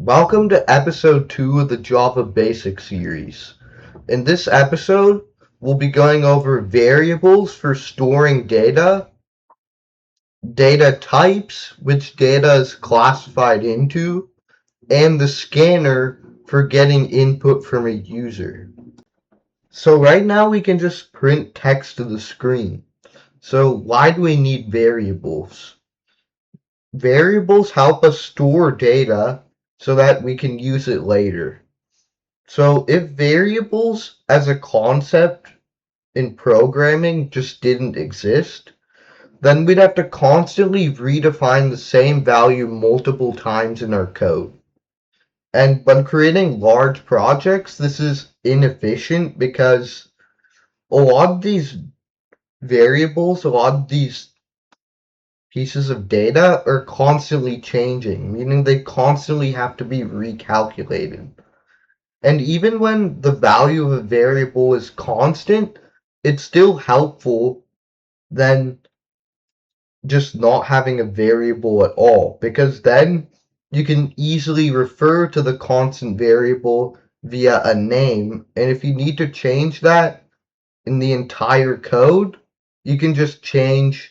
Welcome to episode 2 of the Java Basics series. In this episode, we'll be going over variables for storing data, data types, which data is classified into, and the scanner for getting input from a user. So right now we can just print text to the screen. So why do we need variables? Variables help us store data so that we can use it later. So if variables as a concept in programming just didn't exist, then we'd have to constantly redefine the same value multiple times in our code. And when creating large projects, this is inefficient because a lot of these variables, a lot of these pieces of data are constantly changing, meaning they constantly have to be recalculated. And even when the value of a variable is constant, it's still helpful than just not having a variable at all, because then you can easily refer to the constant variable via a name, and if you need to change that in the entire code, you can just change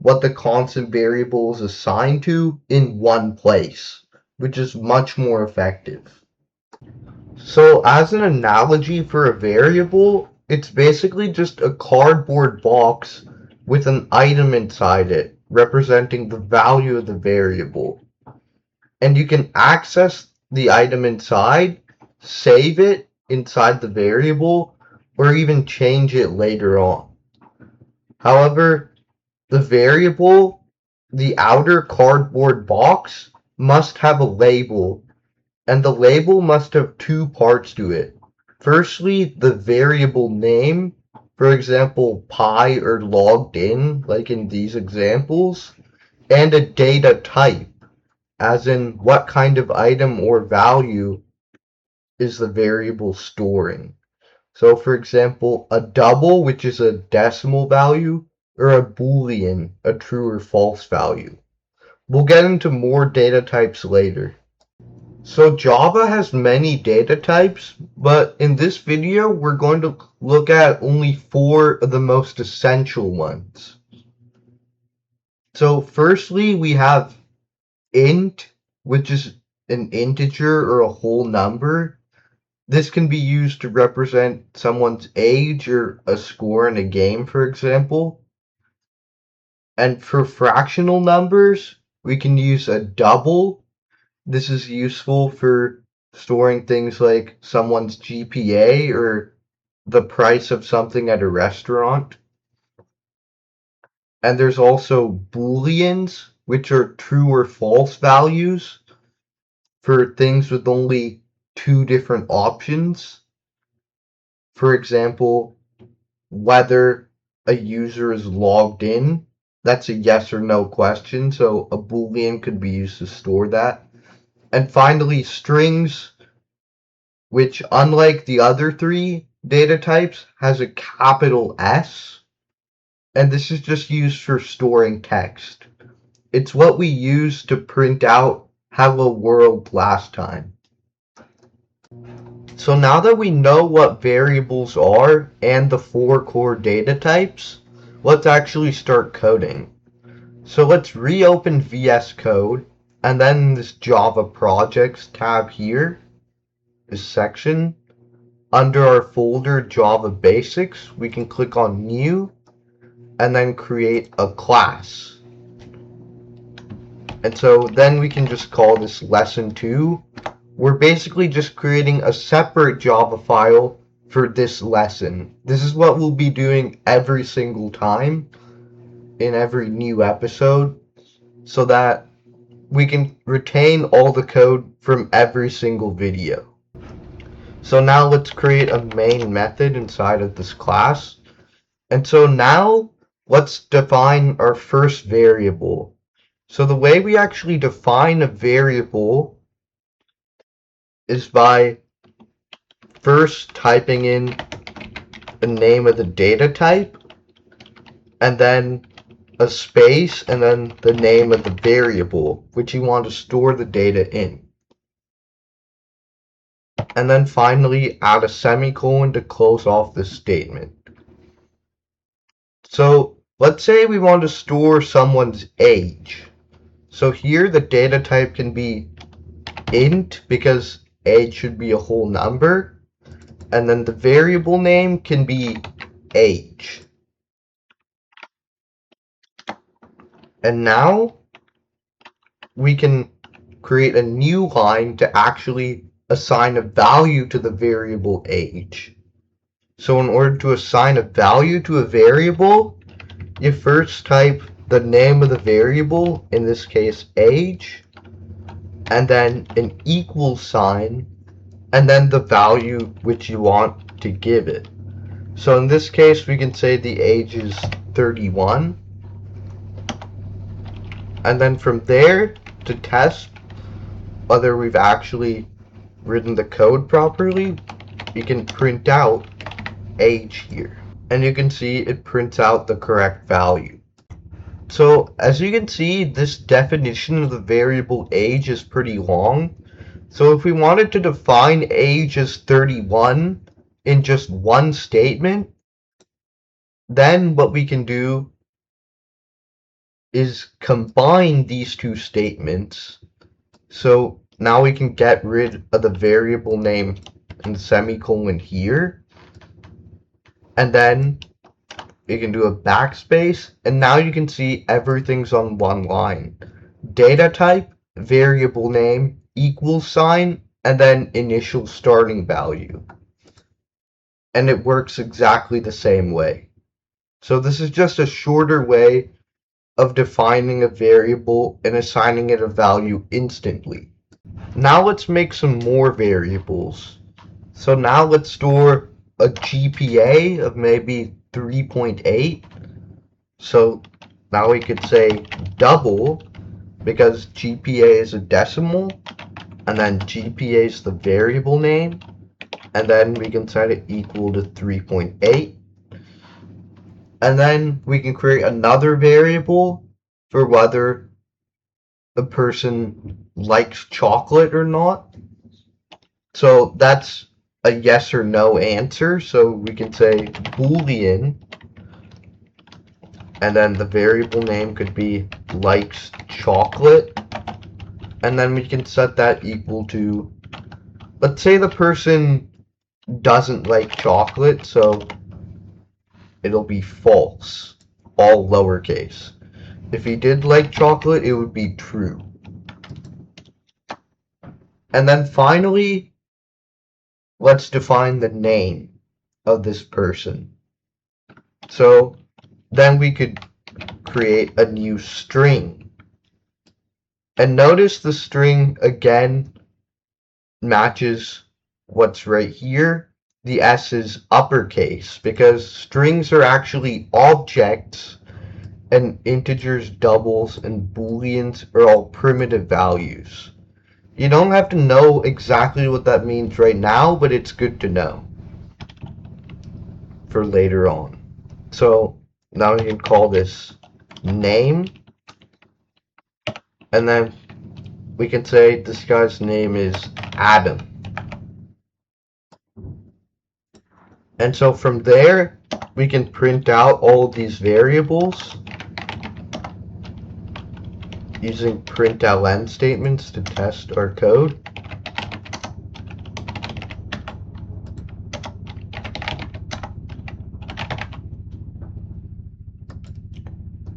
what the constant variable is assigned to in one place, which is much more effective. So as an analogy for a variable, it's basically just a cardboard box with an item inside it, representing the value of the variable. And you can access the item inside, save it inside the variable, or even change it later on. However, the variable, the outer cardboard box, must have a label, and the label must have two parts to it. Firstly, the variable name, for example, pi or logged in, like in these examples, and a data type, as in what kind of item or value is the variable storing. So, for example, a double, which is a decimal value, or a boolean, a true or false value. We'll get into more data types later. So Java has many data types, but in this video we're going to look at only 4 of the most essential ones. So firstly we have int, which is an integer or a whole number. This can be used to represent someone's age or a score in a game, for example. And for fractional numbers, we can use a double. This is useful for storing things like someone's GPA or the price of something at a restaurant. And there's also booleans, which are true or false values for things with only 2 different options. For example, whether a user is logged in. That's a yes or no question, so a boolean could be used to store that. And finally, strings, which unlike the other 3 data types, has a capital S, and this is just used for storing text. It's what we used to print out Hello World last time. So now that we know what variables are and the 4 core data types, let's actually start coding. So let's reopen VS Code, and then this Java Projects tab here, this section. Under our folder Java Basics, we can click on New and then create a class. And so then we can just call this Lesson 2. We're basically just creating a separate Java file for this lesson. This is what we'll be doing every single time in every new episode so that we can retain all the code from every single video. So now let's create a main method inside of this class. And so now let's define our first variable. So the way we actually define a variable is by first typing in the name of the data type, and then a space, and then the name of the variable which you want to store the data in. And then finally add a semicolon to close off this statement. So let's say we want to store someone's age. So here the data type can be int because age should be a whole number. And then the variable name can be age. And now we can create a new line to actually assign a value to the variable age. So in order to assign a value to a variable, you first type the name of the variable, in this case age, and then an equal sign, and then the value which you want to give it. So in this case, we can say the age is 31. And then from there, to test whether we've actually written the code properly, you can print out age here. And you can see it prints out the correct value. So as you can see, this definition of the variable age is pretty long. So if we wanted to define age as 31 in just one statement, then what we can do is combine these two statements. So now we can get rid of the variable name and semicolon here. And then you can do a backspace, and now you can see everything's on one line. Data type, variable name, equal sign, and then initial starting value. And it works exactly the same way. So this is just a shorter way of defining a variable and assigning it a value instantly. Now let's make some more variables. So now let's store a GPA of maybe 3.8. So now we could say double because GPA is a decimal, and then GPA is the variable name, and then we can set it equal to 3.8. And then we can create another variable for whether the person likes chocolate or not. So that's a yes or no answer. So we can say Boolean, and then the variable name could be likes chocolate. And then we can set that equal to, let's say the person doesn't like chocolate, so it'll be false, all lowercase. If he did like chocolate, it would be true. And then finally, let's define the name of this person. So then we could create a new string. And notice the string again matches what's right here. The S is uppercase because strings are actually objects and integers, doubles, and booleans are all primitive values. You don't have to know exactly what that means right now, but it's good to know for later on. So now we can call this name, and then we can say this guy's name is Adam. And so from there, we can print out all of these variables using println statements to test our code.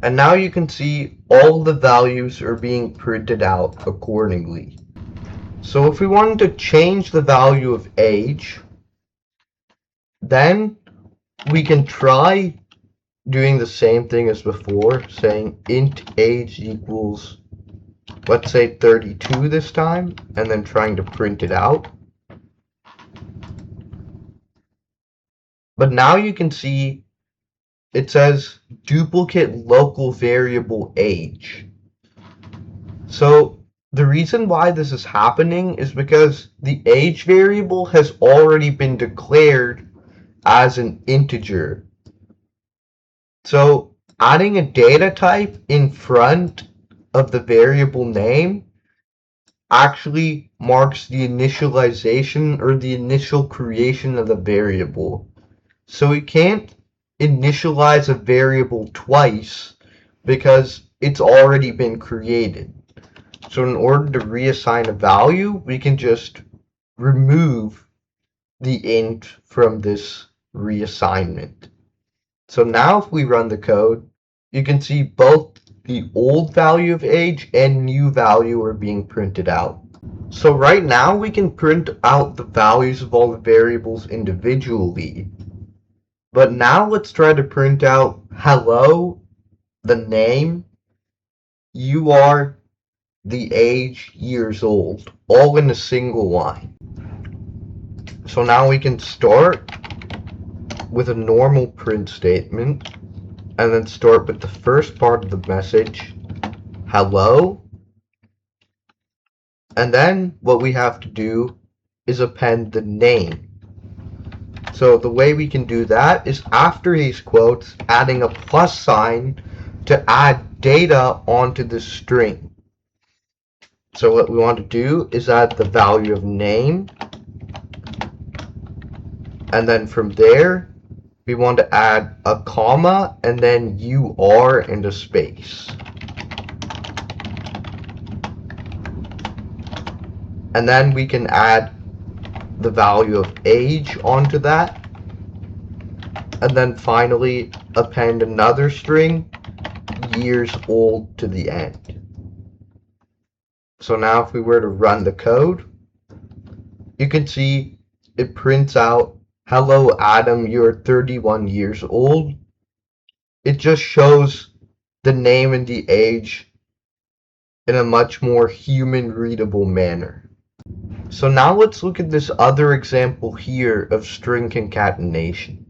And now you can see all the values are being printed out accordingly. So if we wanted to change the value of age, then we can try doing the same thing as before, saying int age equals, let's say 32 this time, and then trying to print it out. But now you can see it says duplicate local variable age. So the reason why this is happening is because the age variable has already been declared as an integer. So adding a data type in front of the variable name actually marks the initialization or the initial creation of the variable. So we can't initialize a variable twice because it's already been created. So in order to reassign a value, we can just remove the int from this reassignment. So now if we run the code, you can see both the old value of age and new value are being printed out. So right now we can print out the values of all the variables individually. But now let's try to print out hello, the name, you are, the age, years old, all in a single line. So now we can start with a normal print statement and then start with the first part of the message, hello, and then what we have to do is append the name. So the way we can do that is after these quotes, adding a plus sign to add data onto the string. So what we want to do is add the value of name, and then from there we want to add a comma and then you are and a space. And then we can add the value of age onto that, and then finally append another string, years old, to the end. So now if we were to run the code, you can see it prints out, hello Adam, you're 31 years old. It just shows the name and the age in a much more human readable manner. So now let's look at this other example here of string concatenation.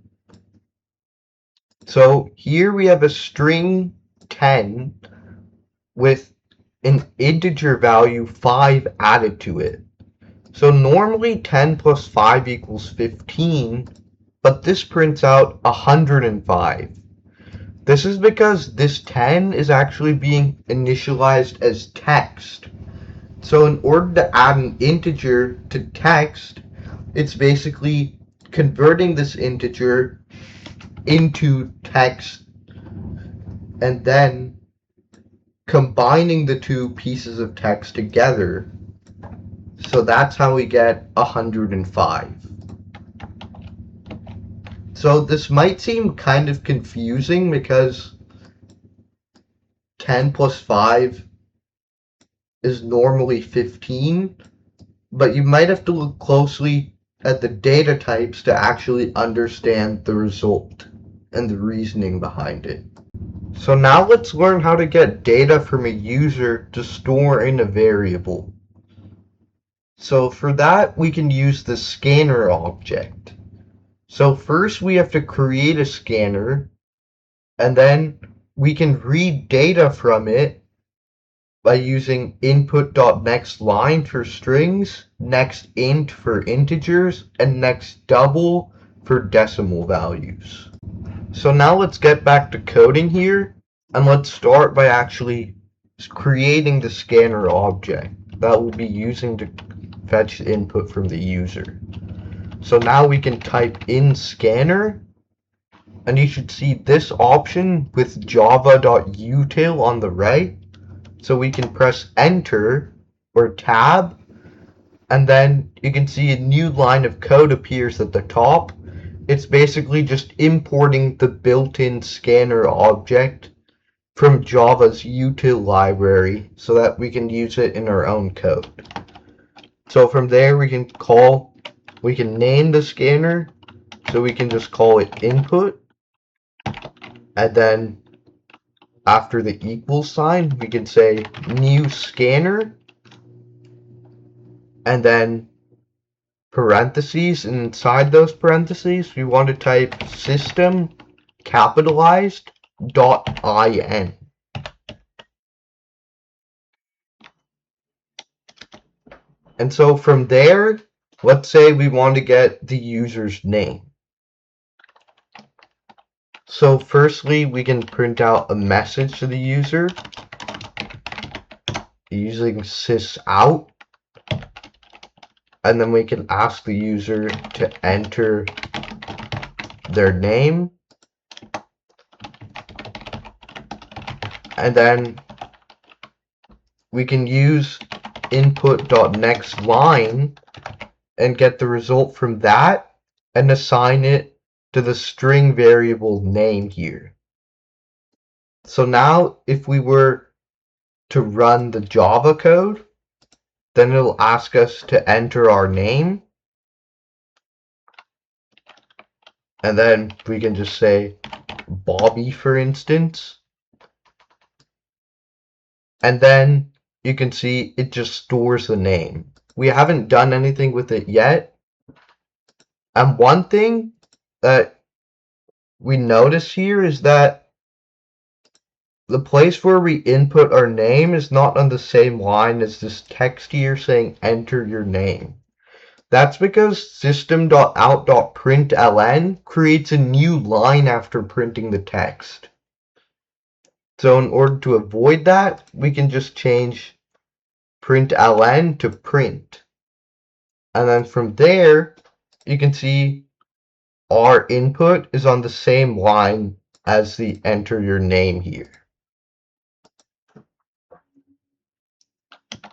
So here we have a string 10 with an integer value 5 added to it. So normally 10 plus 5 equals 15, but this prints out 105. This is because this 10 is actually being initialized as text. So in order to add an integer to text, it's basically converting this integer into text and then combining the two pieces of text together. So that's how we get 105. So this might seem kind of confusing because 10 plus 5 is normally 15, but you might have to look closely at the data types to actually understand the result and the reasoning behind it. So now let's learn how to get data from a user to store in a variable. So for that, we can use the scanner object. So first we have to create a scanner, and then we can read data from it by using input.nextLine for strings, nextInt for integers, and nextDouble for decimal values. So now let's get back to coding here, and let's start by actually creating the scanner object that we'll be using to fetch the input from the user. So now we can type in scanner, and you should see this option with java.util on the right. So we can press enter or tab, and then you can see a new line of code appears at the top. It's basically just importing the built-in scanner object from Java's util library so that we can use it in our own code. So from there we can name the scanner, so we can just call it input, and then after the equal sign we can say new scanner, and then parentheses, and inside those parentheses we want to type system capitalized .in. And so from there, let's say we want to get the user's name. So firstly, we can print out a message to the user using sysout. and then we can ask the user to enter their name, and then we can use input.nextLine and get the result from that and assign it to the string variable name here. So now if we were to run the Java code, then it'll ask us to enter our name, and then we can just say Bobby, for instance, and then you can see it just stores the name. We haven't done anything with it yet, and one thing that we notice here is that the place where we input our name is not on the same line as this text here saying enter your name. That's because system.out.println creates a new line after printing the text. So in order to avoid that, we can just change println to print. And then from there, you can see our input is on the same line as the enter your name here.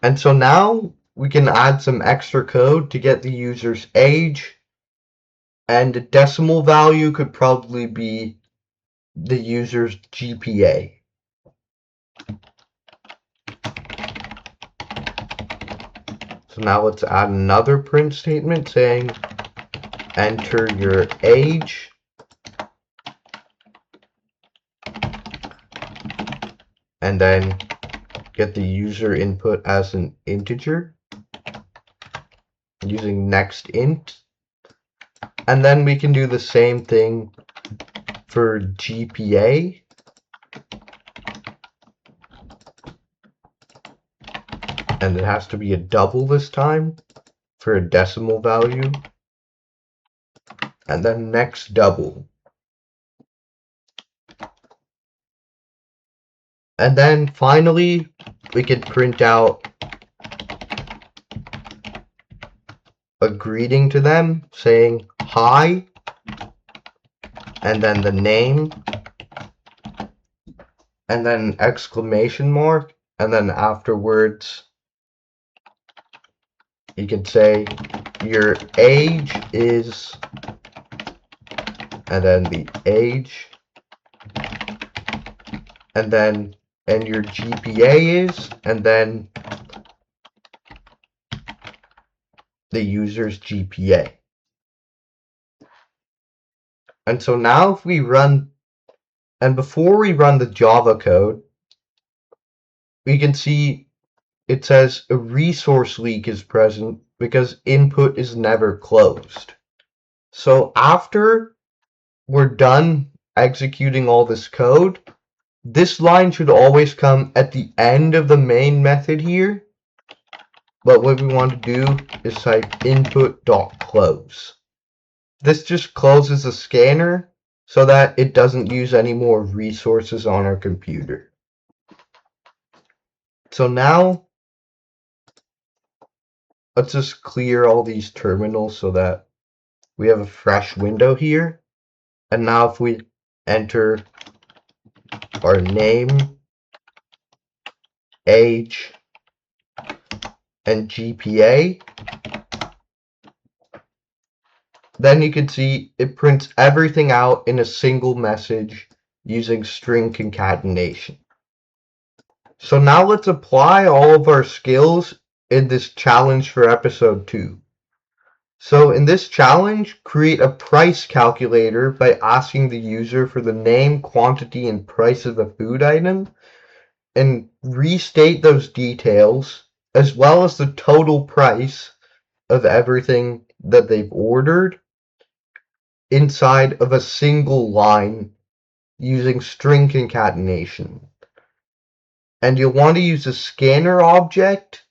And so now we can add some extra code to get the user's age, and the decimal value could probably be the user's GPA. So now let's add another print statement saying enter your age, and then get the user input as an integer using nextInt. And then we can do the same thing for GPA. And it has to be a double this time for a decimal value. And then next double. And then finally, we can print out a greeting to them saying hi, and then the name, and then an exclamation mark, and then afterwards you can say your age is, and then the age, and then and your GPA is, and then the user's GPA. And so now if we run, and before we run the Java code, we can see it says a resource leak is present because input is never closed. So after we're done executing all this code, this line should always come at the end of the main method here. But what we want to do is type input.close. This just closes the scanner so that it doesn't use any more resources on our computer. So now let's just clear all these terminals so that we have a fresh window here. And now if we enter our name, age, and GPA, then you can see it prints everything out in a single message using string concatenation. So now let's apply all of our skills in this challenge for episode 2. So in this challenge, create a price calculator by asking the user for the name, quantity, and price of a food item, and restate those details as well as the total price of everything that they've ordered inside of a single line using string concatenation. And you'll want to use a scanner object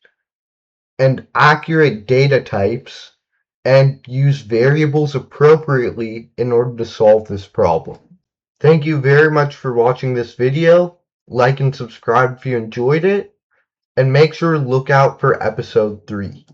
and accurate data types and use variables appropriately in order to solve this problem. Thank you very much for watching this video. Like and subscribe if you enjoyed it, and make sure to look out for episode 3.